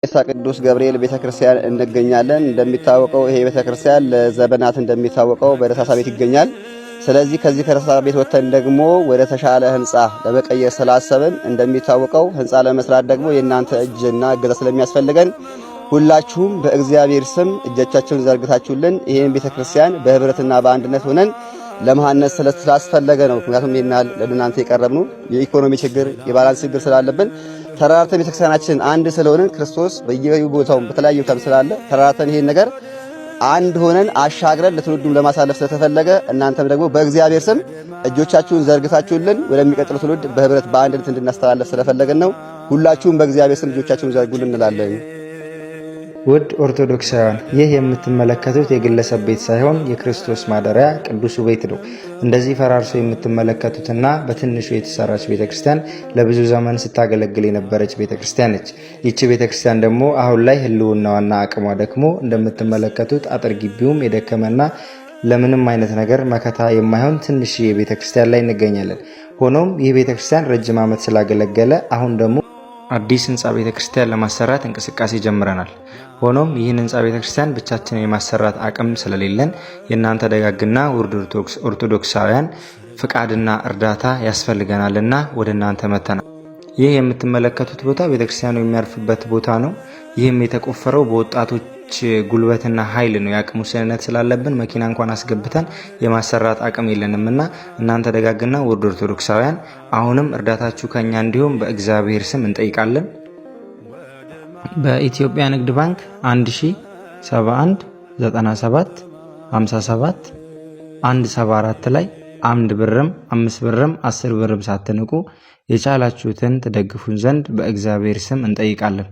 ቅዱስ ገብርኤል ቤተክርስቲያን እንገኛለን። እንደሚታወቀው ይሄ ቤተክርስቲያን ለዘመናት እንደሚታወቀው በደሳሳ ቤት ይገኛል። ስለዚህ ከዚህ ከደሳሳ ቤት ወጥተን ደግሞ ወደ ተሻለ ህንጻ ለመቀየር ስላሰብን እንደሚታወቀው ህንጻ ለመስራት ደግሞ የእናንተ እጅና እገዛ ስለሚያስፈልገን ሁላችሁም በእግዚአብሔር ስም እጆቻችሁን ዘርግታችሁልን ይሄን ቤተክርስቲያን በህብረትና በአንድነት ሆነን ለማነጽ ስላስፈለገ ነው። ምክንያቱም ይናል ለእናንተ የቀረብነው የኢኮኖሚ ችግር የባላንስ ችግር ስላለብን ተራራተን ቤተክርስቲያናችን አንድ ስለሆነን ክርስቶስ በየቦታው በተለያዩ ቦታም ስላለ ተራራተን ይሄን ነገር አንድ ሆነን አሻግረን ለትውልዱም ለማሳለፍ ስለተፈለገ እናንተም ደግሞ በእግዚአብሔር ስም እጆቻችሁን ዘርግታችሁልን ወደሚቀጥለው ትውልድ በህብረት በአንድነት እንድናስተላልፍ ስለፈለገን ነው። ሁላችሁም በእግዚአብሔር ስም እጆቻችሁን ዘርጉልን እንላለን። ውድ ኦርቶዶክሳውያን ይህ የምትመለከቱት የግለሰብ ቤት ሳይሆን የክርስቶስ ማደሪያ ቅዱሱ ቤት ነው። እንደዚህ ፈራርሶ የምትመለከቱትና በትንሹ የተሰራች ቤተክርስቲያን ለብዙ ዘመን ስታገለግል የነበረች ቤተክርስቲያን ነች። ይቺ ቤተክርስቲያን ደግሞ አሁን ላይ ህልውናዋና አቅሟ ደክሞ እንደምትመለከቱት አጥር ግቢውም የደከመና ለምንም አይነት ነገር መከታ የማይሆን ትንሽ የቤተክርስቲያን ላይ እንገኛለን። ሆኖም ይህ ቤተክርስቲያን ረጅም ዓመት ስላገለገለ አሁን ደግሞ አዲስ ህንጻ ቤተክርስቲያን ለማሰራት እንቅስቃሴ ጀምረናል። ሆኖም ይህን ህንጻ ቤተክርስቲያን ብቻችንን የማሰራት አቅም ስለሌለን የእናንተ ደጋግና ውድ ኦርቶዶክሳውያን ፍቃድና እርዳታ ያስፈልገናልና ወደ እናንተ መተናል። ይህ የምትመለከቱት ቦታ ቤተክርስቲያኑ የሚያርፍበት ቦታ ነው። ይህም የተቆፈረው በወጣቶች ጉልበትና ኃይል ነው። የአቅሙ ውስንነት ስላለብን መኪና እንኳን አስገብተን የማሰራት አቅም የለንምና እናንተ ደጋግና ውድ ኦርቶዶክሳውያን አሁንም እርዳታችሁ ከኛ እንዲሁም በእግዚአብሔር ስም እንጠይቃለን። በኢትዮጵያ ንግድ ባንክ 1071 97 57 174 ላይ 1 ብርም 5 ብርም 10 ብርም ሳትንቁ የቻላችሁትን ትደግፉን ዘንድ በእግዚአብሔር ስም እንጠይቃለን።